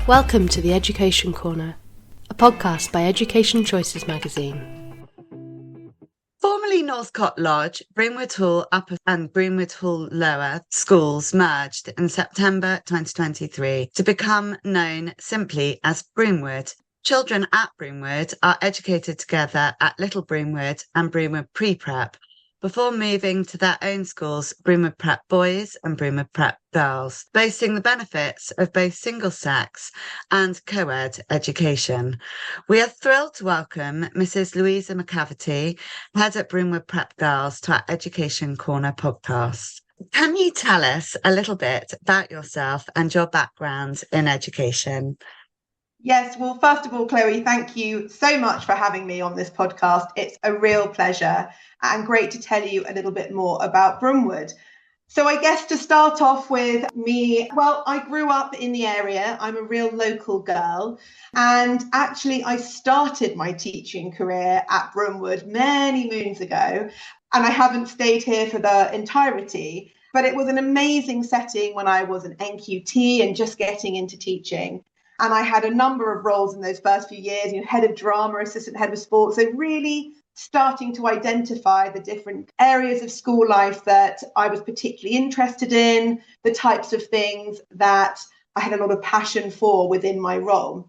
Welcome to the Education Corner, a podcast by Education Choices magazine. Formerly Northcote Lodge, Broomwood Hall Upper and Broomwood Hall Lower schools merged in September 2023 to become known simply as Broomwood. Children at Broomwood are educated together at Little Broomwood and Broomwood Pre-Prep before moving to their own schools, Broomwood Prep Boys and Broomwood Prep Girls, boasting the benefits of both single-sex and co-ed education. We are thrilled to welcome Mrs. Louisa McCafferty, Head at Broomwood Prep Girls, to our Education Corner podcast. Can you tell us a little bit about yourself and your background in education? Yes, well, first of all, Chloe, thank you so much for having me on this podcast. It's a real pleasure and great to tell you a little bit more about Broomwood. So I guess to start off with me, well, I grew up in the area. I'm a real local girl. And actually, I started my teaching career at Broomwood many moons ago. And I haven't stayed here for the entirety. But it was an amazing setting when I was an NQT and just getting into teaching. And I had a number of roles in those first few years, head of drama, assistant head of sports. So really starting to identify the different areas of school life that I was particularly interested in, the types of things that I had a lot of passion for within my role.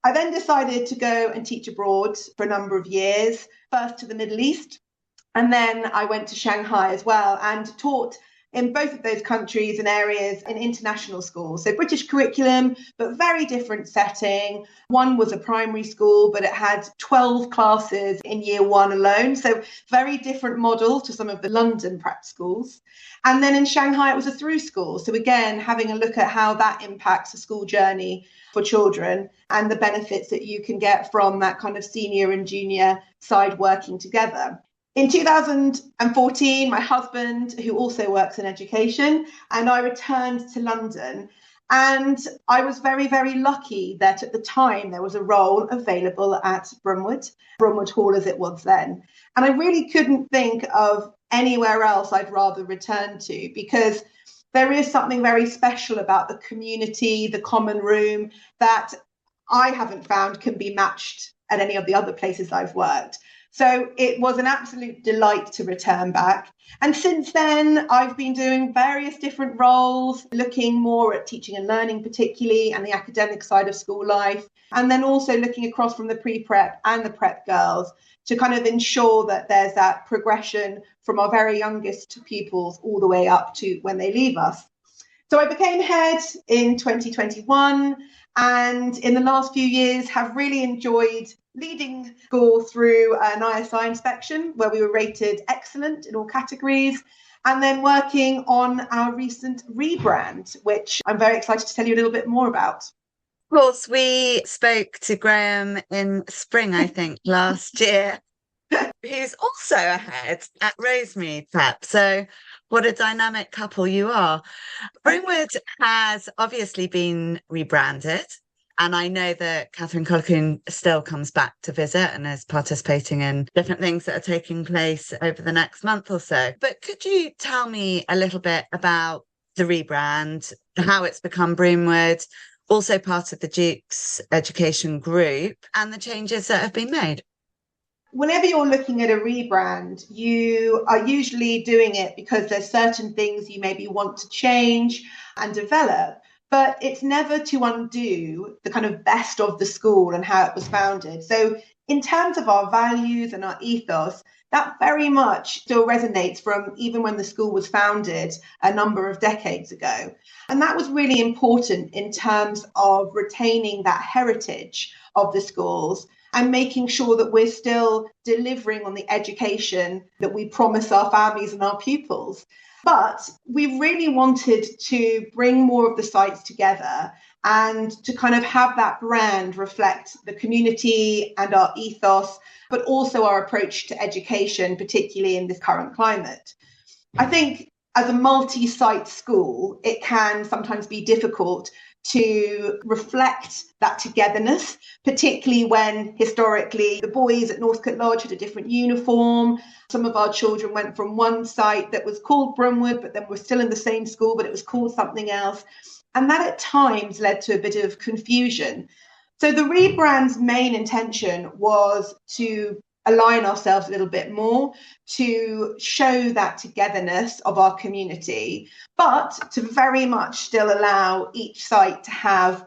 I then decided to go and teach abroad for a number of years, first to the Middle East, and then I went to Shanghai as well and taught in both of those countries and areas in international schools. So British curriculum, but very different setting. One was a primary school, but it had 12 classes in year one alone. So very different model to some of the London prep schools. And then in Shanghai, it was a through school. So again, having a look at how that impacts the school journey for children and the benefits that you can get from that kind of senior and junior side working together. In 2014, my husband, who also works in education, and I returned to London. And I was very, very lucky that at the time there was a role available at Broomwood Hall as it was then. And I really couldn't think of anywhere else I'd rather return to, because there is something very special about the community, the common room, that I haven't found can be matched at any of the other places I've worked. So it was an absolute delight to return back. And since then, I've been doing various different roles, looking more at teaching and learning particularly, and the academic side of school life. And then also looking across from the pre-prep and the prep girls to kind of ensure that there's that progression from our very youngest pupils all the way up to when they leave us. So I became head in 2021, and in the last few years have really enjoyed leading school through an ISI inspection where we were rated excellent in all categories, and then working on our recent rebrand, which I'm very excited to tell you a little bit more about. Of course, we spoke to Graham in spring, I think, last year, who's also a head at Rosemary Prep. So what a dynamic couple you are. Broomwood has obviously been rebranded. And I know that Catherine Colquhoun still comes back to visit and is participating in different things that are taking place over the next month or so. But could you tell me a little bit about the rebrand, how it's become Broomwood, also part of the Duke's Education Group, and the changes that have been made? Whenever you're looking at a rebrand, you are usually doing it because there's certain things you maybe want to change and develop. But it's never to undo the kind of best of the school and how it was founded. So in terms of our values and our ethos, that very much still resonates from even when the school was founded a number of decades ago. And that was really important in terms of retaining that heritage of the schools and making sure that we're still delivering on the education that we promise our families and our pupils. But we really wanted to bring more of the sites together and to kind of have that brand reflect the community and our ethos, but also our approach to education, particularly in this current climate. I think as a multi-site school, it can sometimes be difficult to reflect that togetherness, particularly when historically the boys at Northcote Lodge had a different uniform. Some of our children went from one site that was called Broomwood, but then were still in the same school, but it was called something else. And that at times led to a bit of confusion. So the rebrand's main intention was to align ourselves a little bit more, to show that togetherness of our community, but to very much still allow each site to have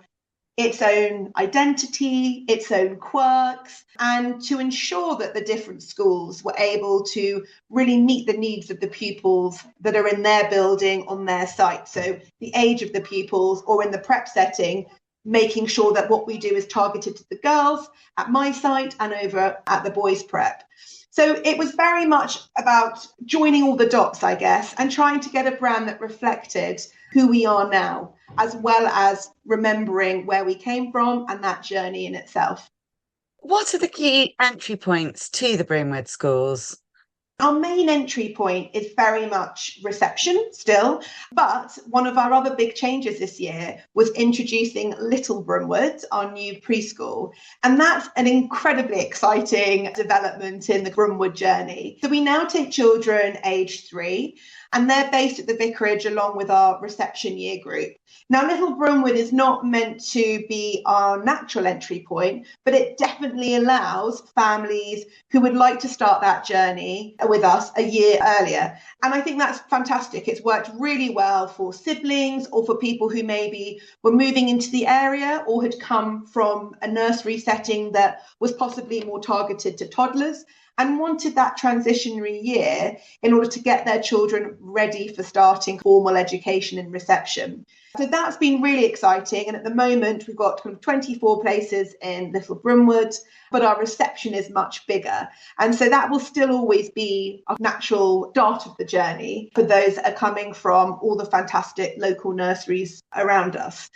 its own identity, its own quirks, and to ensure that the different schools were able to really meet the needs of the pupils that are in their building on their site. So the age of the pupils, or in the prep setting, making sure that what we do is targeted to the girls at my site and over at the boys prep. So it was very much about joining all the dots, I guess, and trying to get a brand that reflected who we are now, as well as remembering where we came from and that journey in itself. What are the key entry points to the Broomwood schools? Our main entry point is very much reception still, but one of our other big changes this year was introducing Little Broomwood, our new preschool. And that's an incredibly exciting development in the Broomwood journey. So we now take children aged 3, and they're based at the vicarage along with our reception year group. Now, Little Broomwood is not meant to be our natural entry point, but it definitely allows families who would like to start that journey with us a year earlier. And I think that's fantastic. It's worked really well for siblings or for people who maybe were moving into the area or had come from a nursery setting that was possibly more targeted to toddlers and wanted that transitionary year in order to get their children ready for starting formal education and reception. So that's been really exciting. And at the moment, we've got 24 places in Little Broomwood, but our reception is much bigger. And so that will still always be a natural start of the journey for those that are coming from all the fantastic local nurseries around us.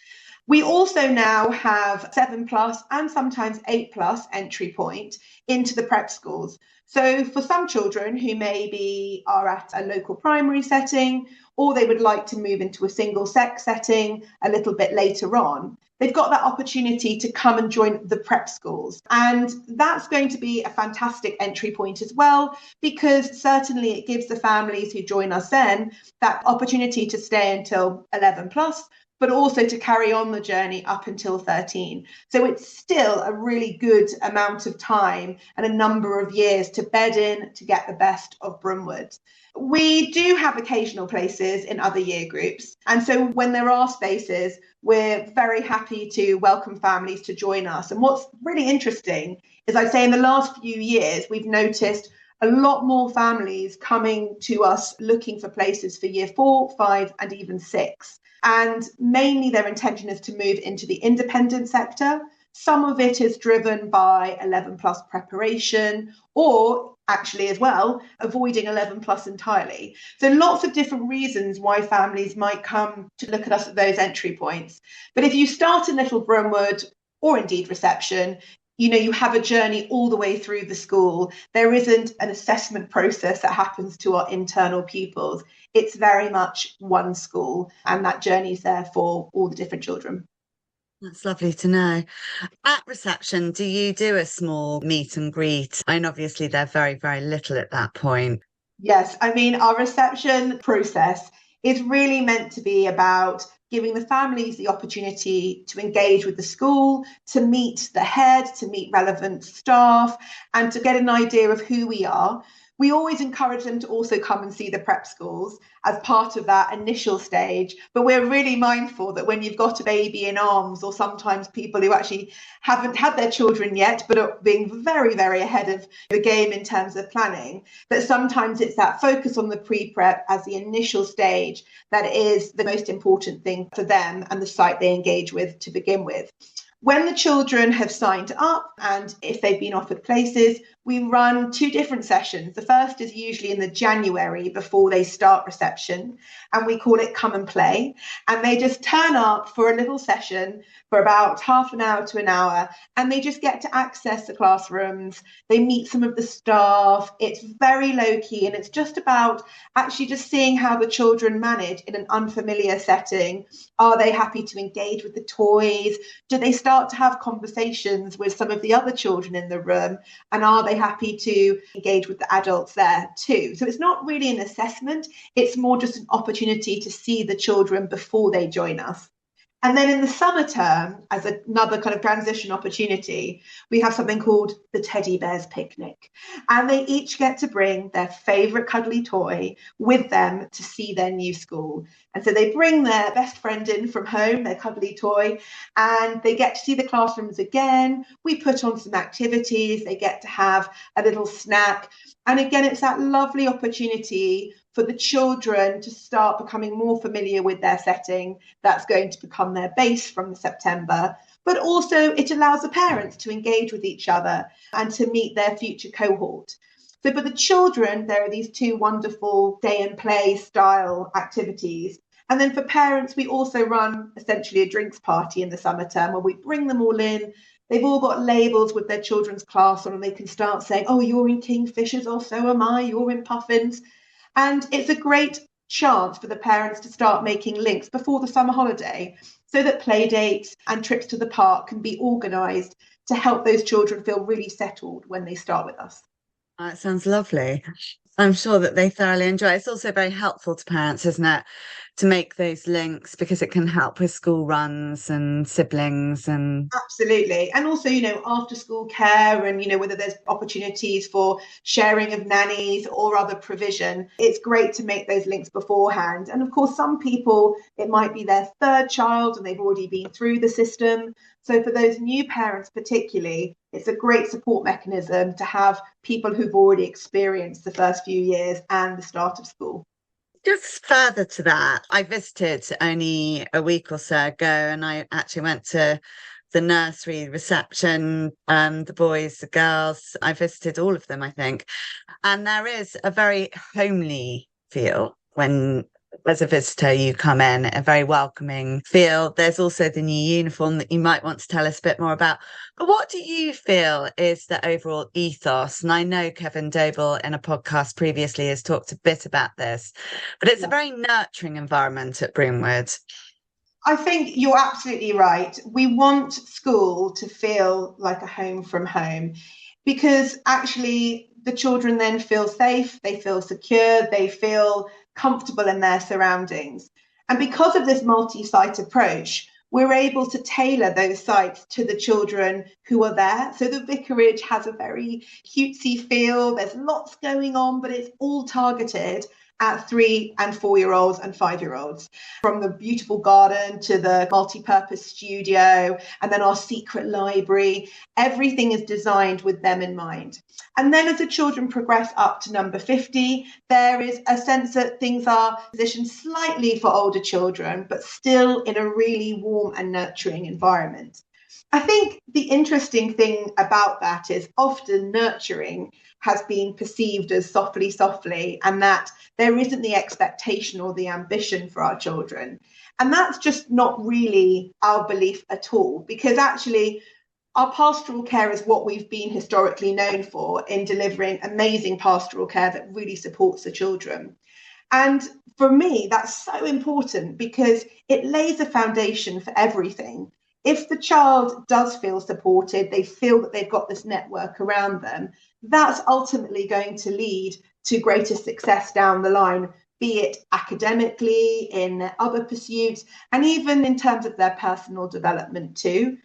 We also now have 7+ and sometimes 8+ entry point into the prep schools. So for some children who maybe are at a local primary setting, or they would like to move into a single sex setting a little bit later on, they've got that opportunity to come and join the prep schools. And that's going to be a fantastic entry point as well, because certainly it gives the families who join us then that opportunity to stay until 11+, but also to carry on the journey up until 13. So it's still a really good amount of time and a number of years to bed in to get the best of Broomwood. We do have occasional places in other year groups. And so when there are spaces, we're very happy to welcome families to join us. And what's really interesting is I'd say in the last few years, we've noticed a lot more families coming to us looking for places for year 4, 5, and even 6. And mainly their intention is to move into the independent sector. Some of it is driven by 11+ preparation, or actually as well, avoiding 11+ entirely. So lots of different reasons why families might come to look at us at those entry points. But if you start in Little Broomwood, or indeed reception, you have a journey all the way through the school. There isn't an assessment process that happens to our internal pupils. It's very much one school, and that journey is there for all the different children. That's lovely to know. At reception, do you do a small meet and greet? And obviously they're very, very little at that point. Yes, I mean, our reception process is really meant to be about giving the families the opportunity to engage with the school, to meet the head, to meet relevant staff, and to get an idea of who we are. We always encourage them to also come and see the prep schools as part of that initial stage. But we're really mindful that when you've got a baby in arms, or sometimes people who actually haven't had their children yet, but are being very, very ahead of the game in terms of planning, that sometimes it's that focus on the pre-prep as the initial stage that is the most important thing for them and the site they engage with to begin with. When the children have signed up, and if they've been offered places, we run 2 different sessions. The first is usually in the January before they start reception, and we call it Come and Play. And they just turn up for a little session for about half an hour to an hour, and they just get to access the classrooms. They meet some of the staff. It's very low key, and it's just about actually just seeing how the children manage in an unfamiliar setting. Are they happy to engage with the toys? Do they start to have conversations with some of the other children in the room? And are they happy to engage with the adults there too? So it's not really an assessment. It's more just an opportunity to see the children before they join us. And then in the summer term, as another kind of transition opportunity, we have something called the Teddy Bears Picnic. And they each get to bring their favourite cuddly toy with them to see their new school. And so they bring their best friend in from home, their cuddly toy, and they get to see the classrooms again. We put on some activities, they get to have a little snack. And again, it's that lovely opportunity for the children to start becoming more familiar with their setting. That's going to become their base from September. But also it allows the parents to engage with each other and to meet their future cohort. So for the children, there are these two wonderful day and play style activities. And then for parents, we also run essentially a drinks party in the summer term where we bring them all in. They've all got labels with their children's class on, and they can start saying, oh, you're in Kingfishers, or so am I, you're in Puffins. And it's a great chance for the parents to start making links before the summer holiday so that play dates and trips to the park can be organised to help those children feel really settled when they start with us. That sounds lovely. I'm sure that they thoroughly enjoy it. It's also very helpful to parents, isn't it, to make those links because it can help with school runs and siblings and Absolutely. And also, after school care and, whether there's opportunities for sharing of nannies or other provision, it's great to make those links beforehand. And of course, some people, it might be their third child and they've already been through the system. So for those new parents particularly, it's a great support mechanism to have people who've already experienced the first few years and the start of school. just further to that. I visited only a week or so ago, and I actually went to the nursery reception, the boys, the girls. I visited all of them, I think. And there is a very homely feel when, as a visitor, you come in, a very welcoming feel. There's also the new uniform that you might want to tell us a bit more about. But what do you feel is the overall ethos? And I know Kevin Doble in a podcast previously has talked a bit about this, but it's a very nurturing environment at Broomwood. I think you're absolutely right. We want school to feel like a home from home because actually the children then feel safe, they feel secure, they feel comfortable in their surroundings. And because of this multi-site approach, we're able to tailor those sites to the children who are there. So the vicarage has a very cutesy feel. There's lots going on, but it's all targeted at 3 and 4-year-olds and 5-year-olds, from the beautiful garden to the multi-purpose studio and then our secret library. Everything is designed with them in mind. And then as the children progress up to number 50, there is a sense that things are positioned slightly for older children, but still in a really warm and nurturing environment. I think the interesting thing about that is often nurturing has been perceived as softly, and that there isn't the expectation or the ambition for our children. And that's just not really our belief at all, because actually our pastoral care is what we've been historically known for in delivering amazing pastoral care that really supports the children. And for me, that's so important because it lays a foundation for everything. If the child does feel supported, they feel that they've got this network around them, that's ultimately going to lead to greater success down the line, be it academically, in other pursuits, and even in terms of their personal development too.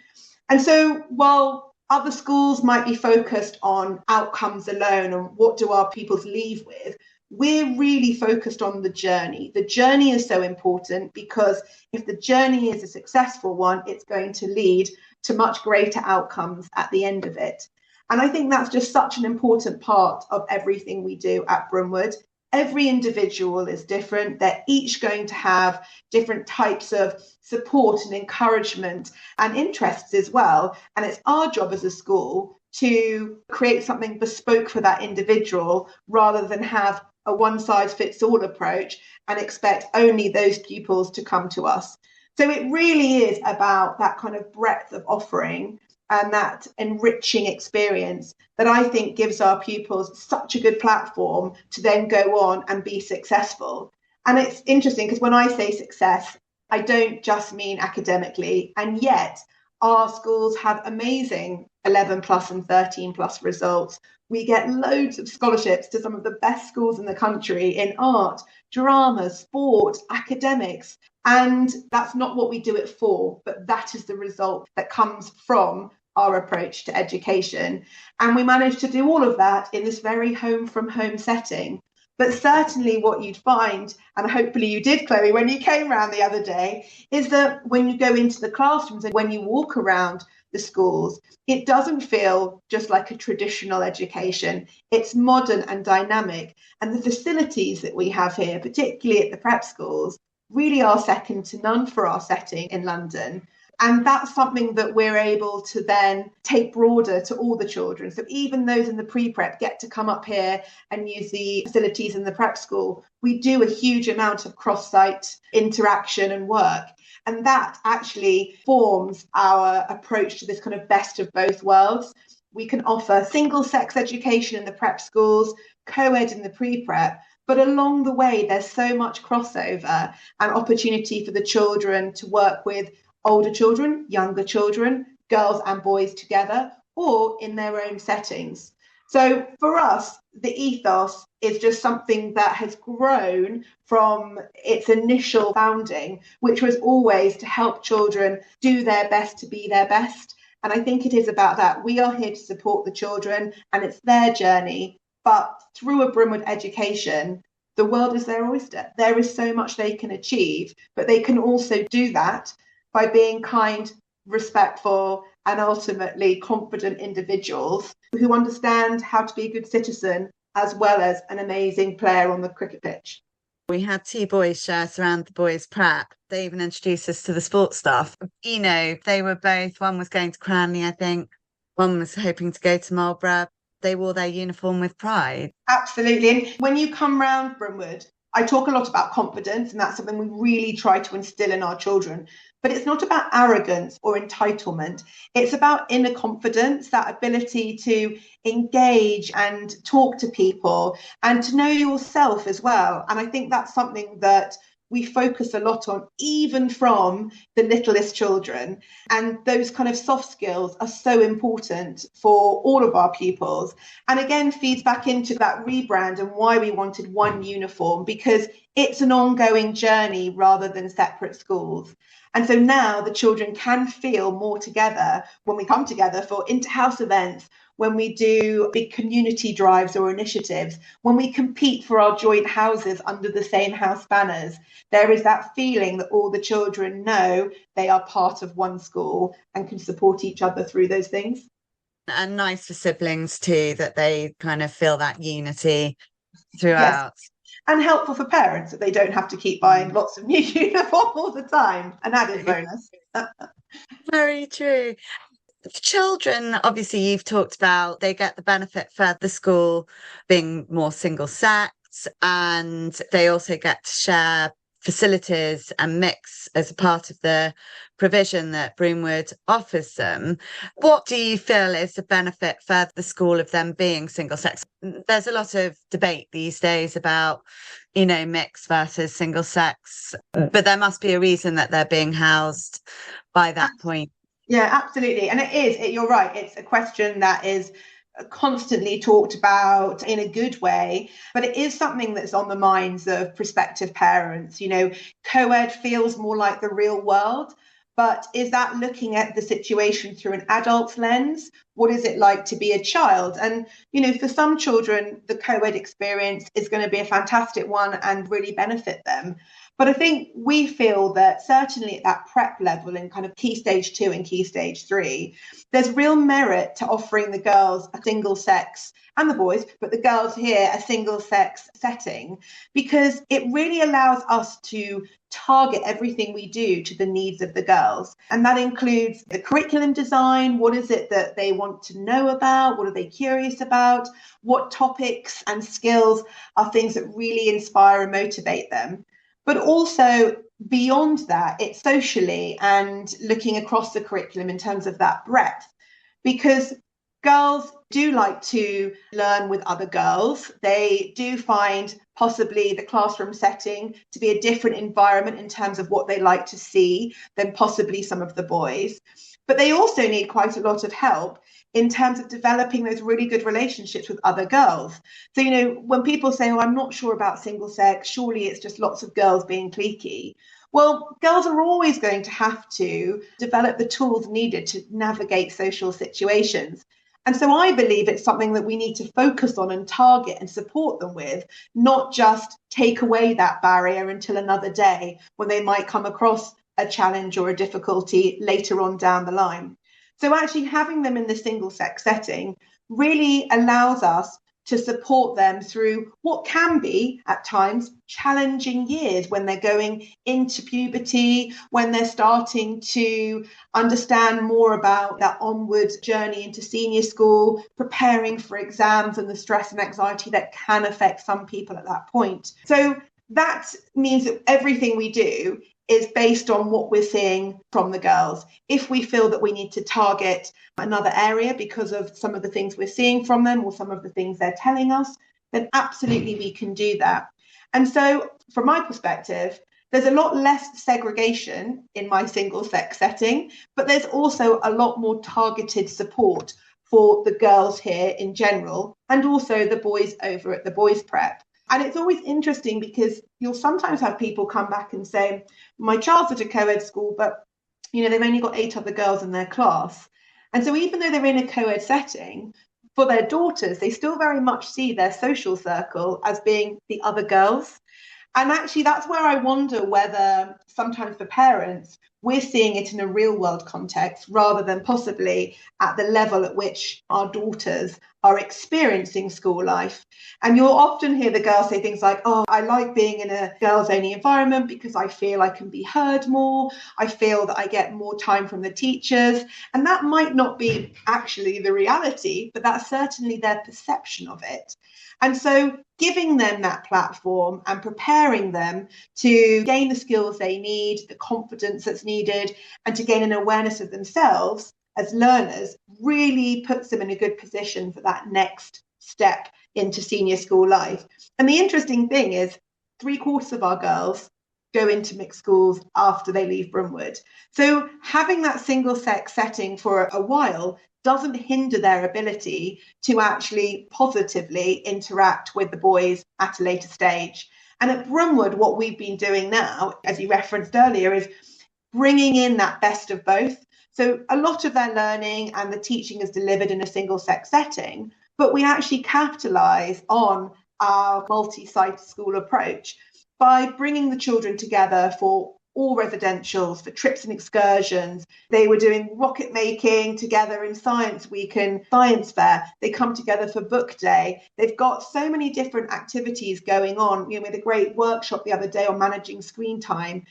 And so while other schools might be focused on outcomes alone and what do our pupils leave with, we're really focused on the journey. The journey is so important because if the journey is a successful one, it's going to lead to much greater outcomes at the end of it. And I think that's just such an important part of everything we do at Broomwood. Every individual is different. They're each going to have different types of support and encouragement and interests as well. And it's our job as a school to create something bespoke for that individual rather than have a one-size-fits-all approach and expect only those pupils to come to us. So it really is about that kind of breadth of offering and that enriching experience that I think gives our pupils such a good platform to then go on and be successful. And it's interesting because when I say success, I don't just mean academically, and yet our schools have amazing 11 plus and 13 plus results. We get loads of scholarships to some of the best schools in the country in art, drama, sport, academics. And that's not what we do it for, but that is the result that comes from our approach to education. And we managed to do all of that in this very home from home setting. But certainly what you'd find, and hopefully you did, Chloe, when you came round the other day, is that when you go into the classrooms and when you walk around the schools, it doesn't feel just like a traditional education. It's modern and dynamic. And the facilities that we have here, particularly at the prep schools, really are second to none for our setting in London. And that's something that we're able to then take broader to all the children. So even those in the pre-prep get to come up here and use the facilities in the prep school. We do a huge amount of cross-site interaction and work. And that actually forms our approach to this kind of best of both worlds. We can offer single-sex education in the prep schools, co-ed in the pre-prep, but along the way, there's so much crossover and opportunity for the children to work with older children, younger children, girls and boys together, or in their own settings. So for us, the ethos is just something that has grown from its initial founding, which was always to help children do their best to be their best. And I think it is about that. We are here to support the children and it's their journey. But through a Broomwood education, the world is their oyster. There is so much they can achieve, but they can also do that by being kind, respectful, and ultimately confident individuals who understand how to be a good citizen as well as an amazing player on the cricket pitch. We had two boys shirts around the boys' prep. They even introduced us to the sports staff. You know, they were both, one was going to Cranley, I think, one was hoping to go to Marlborough. They wore their uniform with pride. Absolutely. And when you come round Broomwood, I talk a lot about confidence, and that's something we really try to instill in our children. But it's not about arrogance or entitlement. It's about inner confidence, that ability to engage and talk to people and to know yourself as well. And I think that's something that we focus a lot on, even from the littlest children. And those kind of soft skills are so important for all of our pupils. And again, feeds back into that rebrand and why we wanted one uniform, because it's an ongoing journey rather than separate schools. And so now the children can feel more together when we come together for inter-house events, when we do big community drives or initiatives, when we compete for our joint houses under the same house banners. There is that feeling that all the children know they are part of one school and can support each other through those things. And nice for siblings too, that they kind of feel that unity throughout. Yes. And helpful for parents that they don't have to keep buying lots of new uniform all the time. An added bonus. Very true. Children, obviously, you've talked about, they get the benefit for the school being more single sex, and they also get to share facilities and mix as a part of the provision that Broomwood offers them. What do you feel is the benefit for the school of them being single sex? There's a lot of debate these days about, you know, mixed versus single sex, but there must be a reason that they're being housed by that point. Yeah, absolutely. And you're right. It's a question that is constantly talked about in a good way, but it is something that's on the minds of prospective parents. You know, co-ed feels more like the real world, but is that looking at the situation through an adult's lens? What is it like to be a child? And, you know, for some children, the co-ed experience is going to be a fantastic one and really benefit them. But I think we feel that certainly at that prep level in kind of Key Stage 2 and Key Stage 3, there's real merit to offering the girls a single sex, and the boys, but the girls here, a single sex setting, because it really allows us to target everything we do to the needs of the girls. And that includes the curriculum design. What is it that they want to know about? What are they curious about? What topics and skills are things that really inspire and motivate them? But also beyond that, it's socially and looking across the curriculum in terms of that breadth, because girls do like to learn with other girls. They do find possibly the classroom setting to be a different environment in terms of what they like to see than possibly some of the boys. But they also need quite a lot of help in terms of developing those really good relationships with other girls. So, when people say, oh, I'm not sure about single sex, surely it's just lots of girls being cliquey. Well, girls are always going to have to develop the tools needed to navigate social situations. And so I believe it's something that we need to focus on and target and support them with, not just take away that barrier until another day when they might come across a challenge or a difficulty later on down the line. So actually having them in the single sex setting really allows us to support them through what can be at times challenging years when they're going into puberty, when they're starting to understand more about that onward journey into senior school, preparing for exams and the stress and anxiety that can affect some people at that point. So that means that everything we do is based on what we're seeing from the girls. If we feel that we need to target another area because of some of the things we're seeing from them or some of the things they're telling us, then absolutely we can do that. And so from my perspective, there's a lot less segregation in my single sex setting, but there's also a lot more targeted support for the girls here in general, and also the boys over at the boys prep. And it's always interesting because you'll sometimes have people come back and say, my child's at a co-ed school, but they've only got 8 other girls in their class. And so even though they're in a co-ed setting, for their daughters, they still very much see their social circle as being the other girls. And actually, that's where I wonder whether sometimes for parents, we're seeing it in a real world context rather than possibly at the level at which our daughters are experiencing school life. And you'll often hear the girls say things like, oh, I like being in a girls only environment because I feel I can be heard more. I feel that I get more time from the teachers. And that might not be actually the reality, but that's certainly their perception of it. And so giving them that platform and preparing them to gain the skills they need, the confidence that's needed, and to gain an awareness of themselves as learners really puts them in a good position for that next step into senior school life. And the interesting thing is 3/4 of our girls go into mixed schools after they leave Broomwood. So having that single sex setting for a while doesn't hinder their ability to actually positively interact with the boys at a later stage. And at Broomwood, what we've been doing now, as you referenced earlier, is bringing in that best of both. So a lot of their learning and the teaching is delivered in a single sex setting, but we actually capitalise on our multi-site school approach by bringing the children together for all residentials, for trips and excursions. They were doing rocket making together in Science Week and Science Fair. They come together for book day. They've got so many different activities going on. We had a great workshop the other day on managing screen time.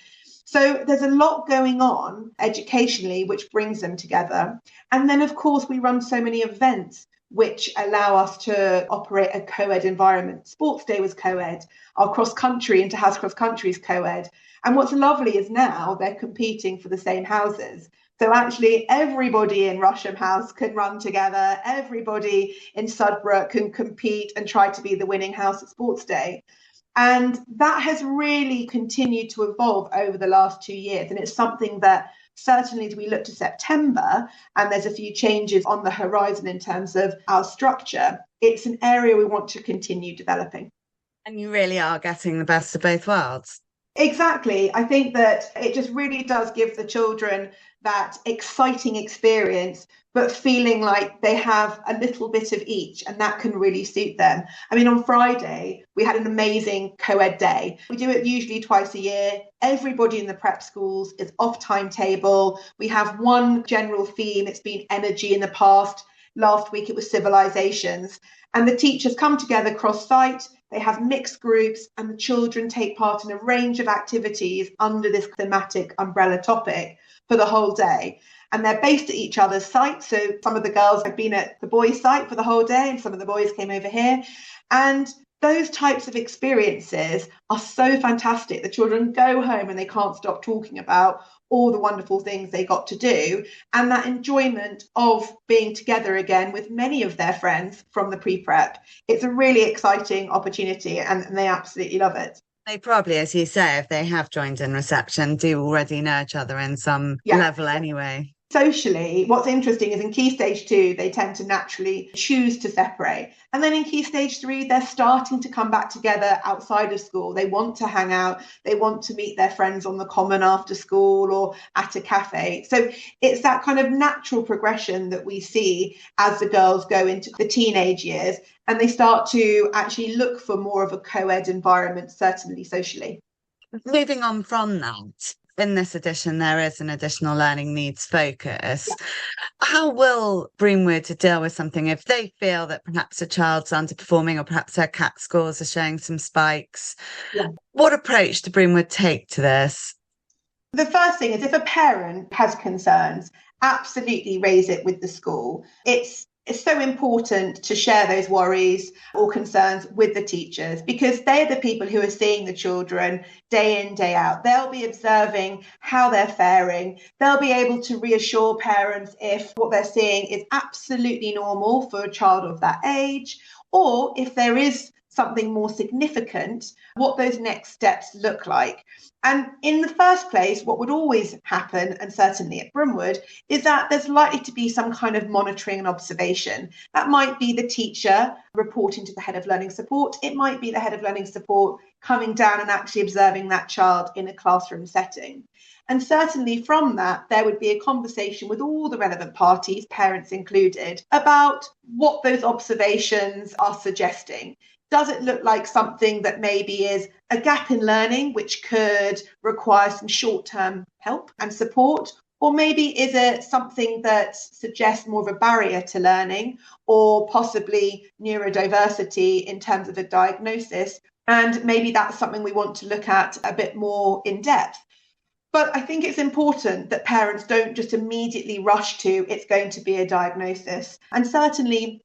So there's a lot going on educationally, which brings them together. And then, of course, we run so many events which allow us to operate a co-ed environment. Sports Day was co-ed. Our cross-country, Interhouse cross-country is co-ed. And what's lovely is now they're competing for the same houses. So actually everybody in Rusholme House can run together. Everybody in Sudbrook can compete and try to be the winning house at Sports Day. And that has really continued to evolve over the last 2 years. And it's something that certainly as we look to September, and there's a few changes on the horizon in terms of our structure, it's an area we want to continue developing. And you really are getting the best of both worlds. Exactly. I think that it just really does give the children that exciting experience, but feeling like they have a little bit of each, and that can really suit them. I mean, on Friday, we had an amazing co-ed day. We do it usually twice a year. Everybody in the prep schools is off timetable. We have one general theme. It's been energy in the past. Last week, it was civilizations. And the teachers come together cross-site. They have mixed groups, and the children take part in a range of activities under this thematic umbrella topic for the whole day. And they're based at each other's sites. So some of the girls have been at the boys' site for the whole day, and some of the boys came over here. And those types of experiences are so fantastic. The children go home and they can't stop talking about all the wonderful things they got to do, and that enjoyment of being together again with many of their friends from the pre-prep. It's a really exciting opportunity, and they absolutely love it. They probably, as you say, if they have joined in reception, do already know each other in some level anyway. Socially, what's interesting is in Key Stage 2, they tend to naturally choose to separate. And then in Key Stage 3, they're starting to come back together outside of school. They want to hang out. They want to meet their friends on the common after school or at a cafe. So it's that kind of natural progression that we see as the girls go into the teenage years and they start to actually look for more of a co-ed environment, certainly socially. Moving on from that, in this edition, there is an additional learning needs focus. Yeah. How will Broomwood deal with something if they feel that perhaps a child's underperforming or perhaps their CAT scores are showing some spikes? Yeah. What approach do Broomwood take to this? The first thing is if a parent has concerns, absolutely raise it with the school. It's so important to share those worries or concerns with the teachers because they're the people who are seeing the children day in, day out. They'll be observing how they're faring. They'll be able to reassure parents if what they're seeing is absolutely normal for a child of that age, or if there is something more significant, what those next steps look like. And in the first place, what would always happen, and certainly at Broomwood, is that there's likely to be some kind of monitoring and observation. That might be the teacher reporting to the head of learning support. It might be the head of learning support coming down and actually observing that child in a classroom setting. And certainly from that, there would be a conversation with all the relevant parties, parents included, about what those observations are suggesting. Does it look like something that maybe is a gap in learning, which could require some short-term help and support? Or maybe is it something that suggests more of a barrier to learning or possibly neurodiversity in terms of a diagnosis? And maybe that's something we want to look at a bit more in depth. But I think it's important that parents don't just immediately rush to it's going to be a diagnosis. And certainly,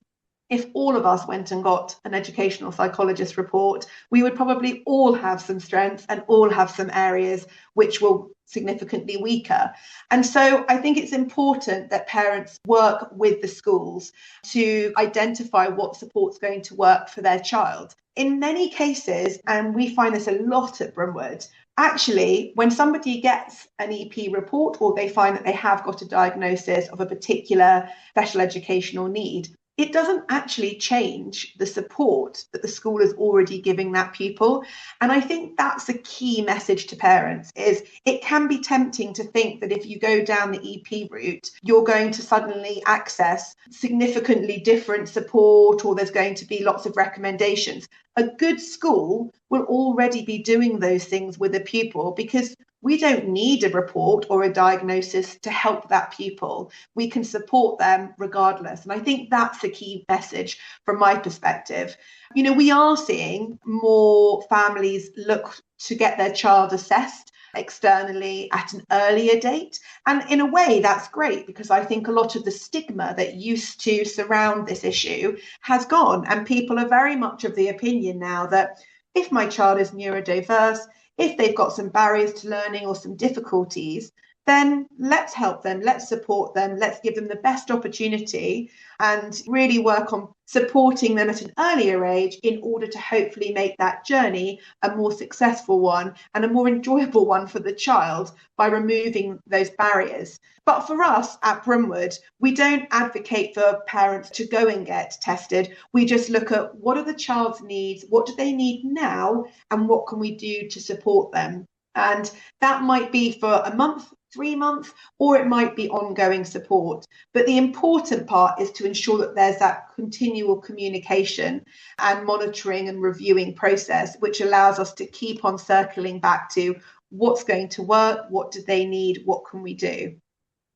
if all of us went and got an educational psychologist report, we would probably all have some strengths and all have some areas which will significantly weaker. And so I think it's important that parents work with the schools to identify what support's going to work for their child. In many cases, and we find this a lot at Broomwood, actually, when somebody gets an EP report or they find that they have got a diagnosis of a particular special educational need, it doesn't actually change the support that the school is already giving that pupil. And I think that's a key message to parents is it can be tempting to think that if you go down the EP route, you're going to suddenly access significantly different support or there's going to be lots of recommendations. A good school will already be doing those things with a pupil because we don't need a report or a diagnosis to help that pupil. We can support them regardless. And I think that's the key message from my perspective. You know, we are seeing more families look to get their child assessed externally at an earlier date. And in a way, that's great because I think a lot of the stigma that used to surround this issue has gone. And people are very much of the opinion now that if my child is neurodiverse, if they've got some barriers to learning or some difficulties, then let's help them, let's support them, let's give them the best opportunity and really work on supporting them at an earlier age in order to hopefully make that journey a more successful one and a more enjoyable one for the child by removing those barriers. But for us at Broomwood, we don't advocate for parents to go and get tested. We just look at what are the child's needs, what do they need now, and what can we do to support them? And that might be for a month, 3 months, or it might be ongoing support. But the important part is to ensure that there's that continual communication and monitoring and reviewing process, which allows us to keep on circling back to what's going to work, what do they need, what can we do?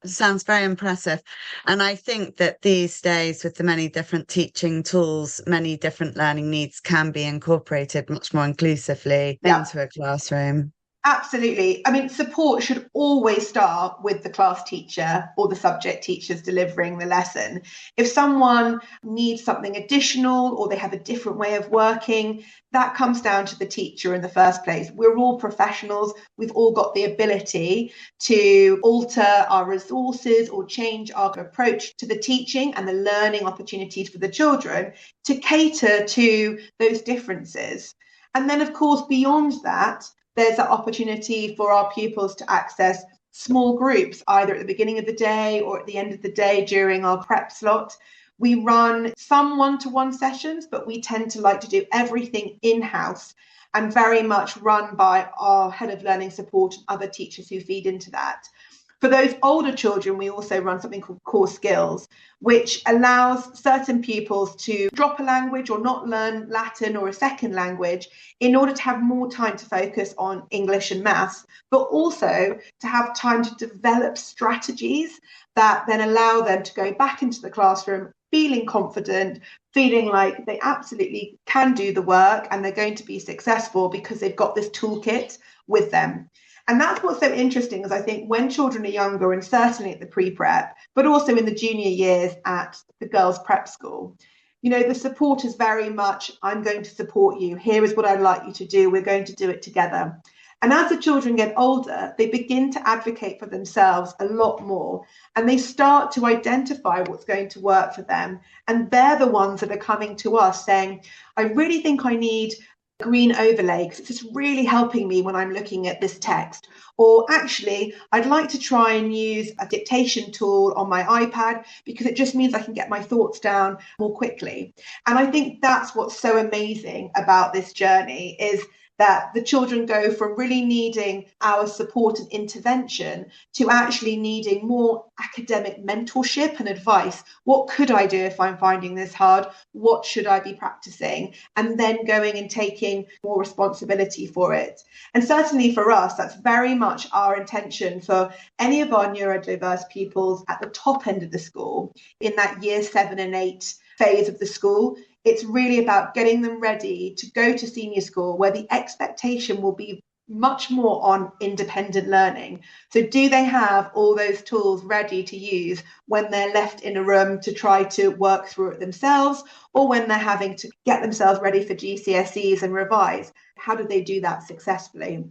Sounds very impressive. And I think that these days, with the many different teaching tools, many different learning needs can be incorporated much more inclusively into a classroom. Absolutely. I mean, support should always start with the class teacher or the subject teachers delivering the lesson. If someone needs something additional or they have a different way of working, that comes down to the teacher in the first place. We're all professionals. We've all got the ability to alter our resources or change our approach to the teaching and the learning opportunities for the children to cater to those differences. And then, of course, beyond that, there's an opportunity for our pupils to access small groups, either at the beginning of the day or at the end of the day during our prep slot. We run some one-to-one sessions, but we tend to like to do everything in-house and very much run by our head of learning support and other teachers who feed into that. For those older children, we also run something called Core Skills, which allows certain pupils to drop a language or not learn Latin or a second language in order to have more time to focus on English and maths, but also to have time to develop strategies that then allow them to go back into the classroom feeling confident, feeling like they absolutely can do the work and they're going to be successful because they've got this toolkit with them. And that's what's so interesting, is I think when children are younger, and certainly at the pre-prep, but also in the junior years at the girls' prep school, you know, the support is very much, I'm going to support you. Here is what I'd like you to do. We're going to do it together. And as the children get older, they begin to advocate for themselves a lot more, and they start to identify what's going to work for them. And they're the ones that are coming to us saying, I really think I need green overlay because it's just really helping me when I'm looking at this text. Or actually, I'd like to try and use a dictation tool on my iPad because it just means I can get my thoughts down more quickly. And I think that's what's so amazing about this journey, is that the children go from really needing our support and intervention to actually needing more academic mentorship and advice. What could I do if I'm finding this hard? What should I be practicing? And then going and taking more responsibility for it. And certainly for us, that's very much our intention for any of our neurodiverse pupils at the top end of the school, in that year 7 and 8 phase of the school. It's really about getting them ready to go to senior school, where the expectation will be much more on independent learning. So do they have all those tools ready to use when they're left in a room to try to work through it themselves, or when they're having to get themselves ready for GCSEs and revise? How do they do that successfully?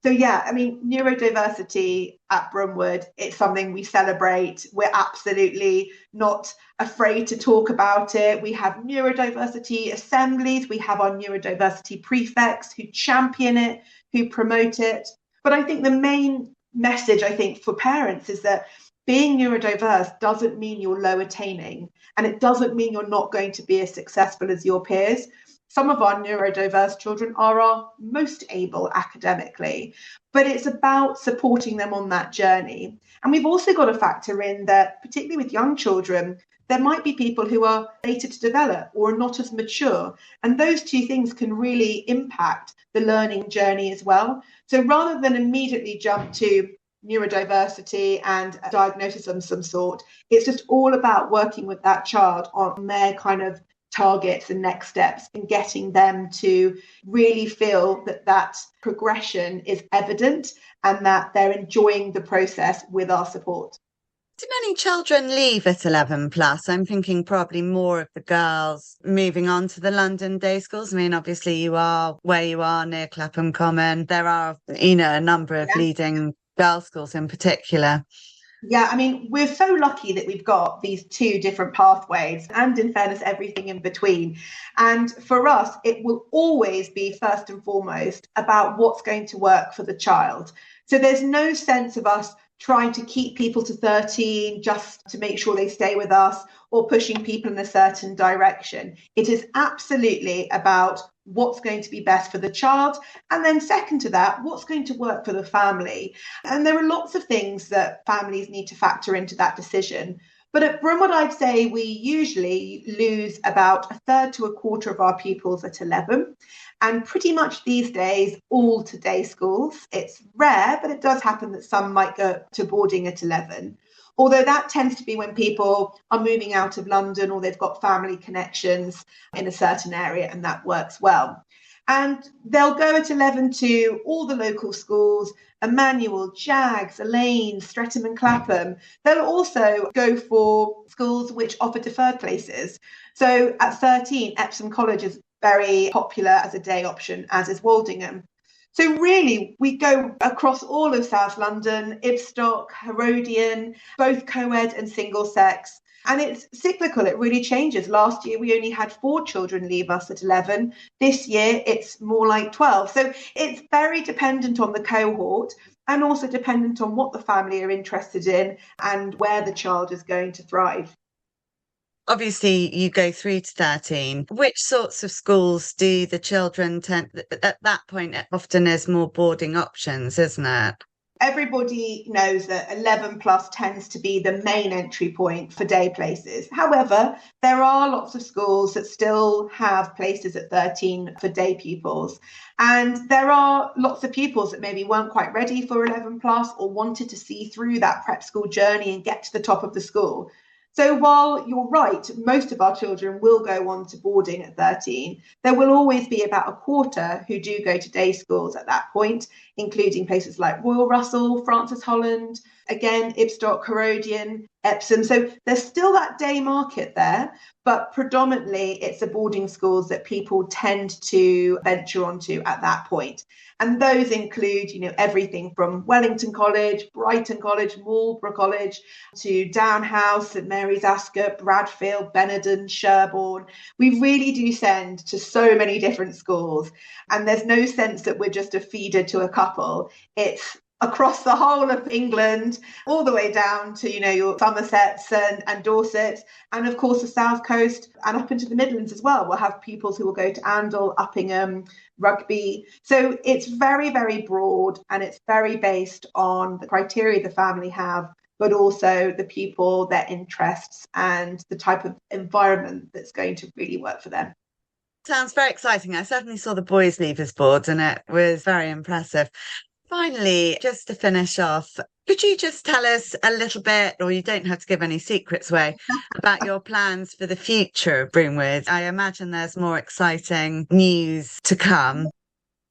So yeah, I mean, neurodiversity at Broomwood, it's something we celebrate. We're absolutely not afraid to talk about it. We have neurodiversity assemblies. We have our neurodiversity prefects who champion it, who promote it. But I think the main message, I think, for parents is that being neurodiverse doesn't mean you're low attaining, and it doesn't mean you're not going to be as successful as your peers. Some of our neurodiverse children are our most able academically, but it's about supporting them on that journey. And we've also got to factor in that, particularly with young children, there might be people who are later to develop or not as mature. And those two things can really impact the learning journey as well. So rather than immediately jump to neurodiversity and a diagnosis of some sort, it's just all about working with that child on their kind of targets and next steps, and getting them to really feel that that progression is evident and that they're enjoying the process with our support. Do many children leave at 11 plus? I'm thinking probably more of the girls moving on to the London day schools. I mean, obviously you are where you are near Clapham Common. There are, you know, a number of leading girls' schools in particular. Yeah, I mean, we're so lucky that we've got these two different pathways, and in fairness, everything in between. And for us, it will always be first and foremost about what's going to work for the child. So there's no sense of us trying to keep people to 13 just to make sure they stay with us, or pushing people in a certain direction. It is absolutely about what's going to be best for the child. And then second to that, what's going to work for the family. And there are lots of things that families need to factor into that decision. But at Broomwood, I'd say we usually lose about a third to a quarter of our pupils at 11. And pretty much these days, all to day schools. It's rare, but it does happen that some might go to boarding at 11. Although that tends to be when people are moving out of London or they've got family connections in a certain area, and that works well. And they'll go at 11 to all the local schools: Emmanuel, Jags, Elaine, Streatham and Clapham. They'll also go for schools which offer deferred places. So at 13, Epsom College is very popular as a day option, as is Woldingham. So really, we go across all of South London, Ibstock, Herodian, both co-ed and single sex. And it's cyclical, it really changes. Last year, we only had 4 children leave us at 11. This year, it's more like 12. So it's very dependent on the cohort and also dependent on what the family are interested in and where the child is going to thrive. Obviously, you go through to 13. Which sorts of schools do the children tend, at that point, it often is more boarding options, isn't it? Everybody knows that 11 plus tends to be the main entry point for day places. However, there are lots of schools that still have places at 13 for day pupils. And there are lots of pupils that maybe weren't quite ready for 11 plus or wanted to see through that prep school journey and get to the top of the school. So while you're right, most of our children will go on to boarding at 13, there will always be about a quarter who do go to day schools at that point, including places like Royal Russell, Francis Holland, again, Ibstock, Herodian, Epsom. So there's still that day market there, but predominantly it's the boarding schools that people tend to venture onto at that point. And those include, everything from Wellington College, Brighton College, Marlborough College, to Downhouse, St Mary's Ascot, Bradfield, Benenden, Sherborne. We really do send to so many different schools. And there's no sense that we're just a feeder to a couple. It's across the whole of England, all the way down to, your Somersets and Dorset, and of course the South Coast and up into the Midlands as well. We'll have pupils who will go to Andal, Uppingham, Rugby. So it's very, very broad, and it's very based on the criteria the family have, but also the pupil, their interests, and the type of environment that's going to really work for them. Sounds very exciting. I certainly saw the boys' leavers boards and it was very impressive. Finally, just to finish off, could you just tell us a little bit, or you don't have to give any secrets away, about your plans for the future of Broomwood? I imagine there's more exciting news to come.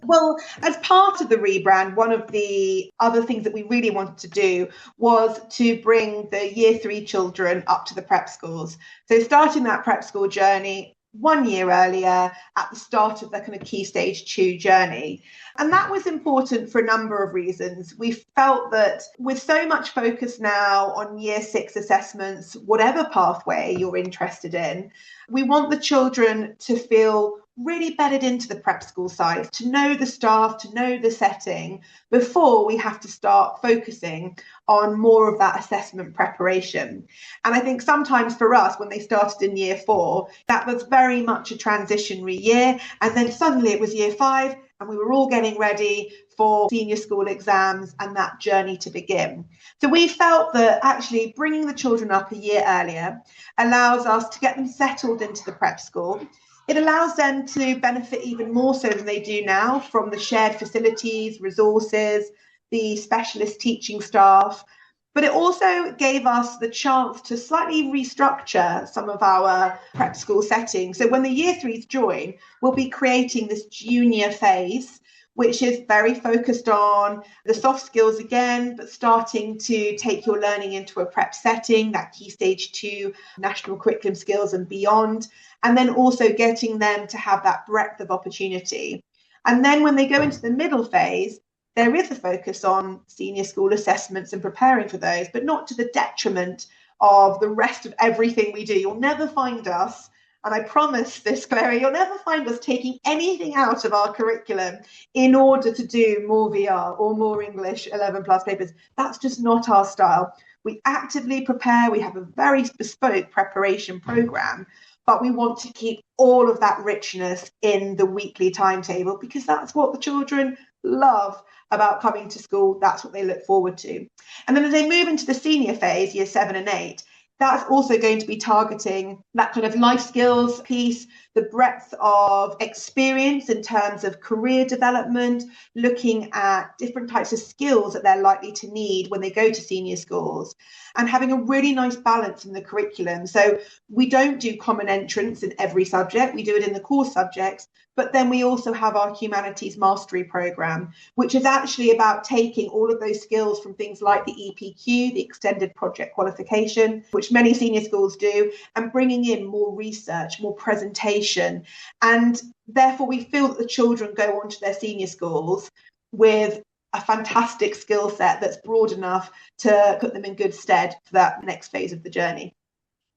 Well, as part of the rebrand, one of the other things that we really wanted to do was to bring the year 3 children up to the prep schools. So starting that prep school journey 1 year earlier at the start of the kind of Key Stage 2 journey. And that was important for a number of reasons. We felt that with so much focus now on year 6 assessments, whatever pathway you're interested in, we want the children to feel really bedded into the prep school side, to know the staff, to know the setting, before we have to start focusing on more of that assessment preparation. And I think sometimes for us, when they started in year 4, that was very much a transitionary year. And then suddenly it was year 5, and we were all getting ready for senior school exams and that journey to begin. So we felt that actually bringing the children up a year earlier allows us to get them settled into the prep school. It allows them to benefit even more so than they do now from the shared facilities, resources, the specialist teaching staff. But it also gave us the chance to slightly restructure some of our prep school settings. So when the year 3s join, we'll be creating this junior phase, which is very focused on the soft skills again, but starting to take your learning into a prep setting, that Key Stage 2 national curriculum skills and beyond, and then also getting them to have that breadth of opportunity. And then when they go into the middle phase, there is a focus on senior school assessments and preparing for those, but not to the detriment of the rest of everything we do. You'll never find us, and I promise this, Clary, you'll never find us taking anything out of our curriculum in order to do more VR or more English 11 plus papers. That's just not our style. We actively prepare. We have a very bespoke preparation program, but we want to keep all of that richness in the weekly timetable because that's what the children love about coming to school. That's what they look forward to. And then as they move into the senior phase, year 7 and 8, that's also going to be targeting that kind of life skills piece, the breadth of experience in terms of career development, looking at different types of skills that they're likely to need when they go to senior schools, and having a really nice balance in the curriculum. So we don't do common entrance in every subject, we do it in the core subjects, but then we also have our humanities mastery program, which is actually about taking all of those skills from things like the EPQ, the extended project qualification, which many senior schools do, and bringing in more research, more presentation. And therefore we feel that the children go on to their senior schools with a fantastic skill set that's broad enough to put them in good stead for that next phase of the journey.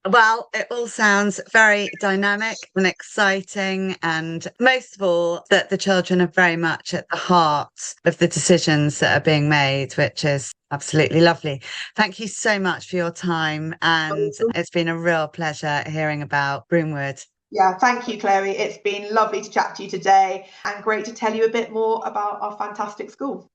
Well, it all sounds very dynamic and exciting, and most of all, that the children are very much at the heart of the decisions that are being made, which is absolutely lovely. Thank you so much for your time, and it's been a real pleasure hearing about Broomwood. Yeah, thank you, Chloe. It's been lovely to chat to you today and great to tell you a bit more about our fantastic school.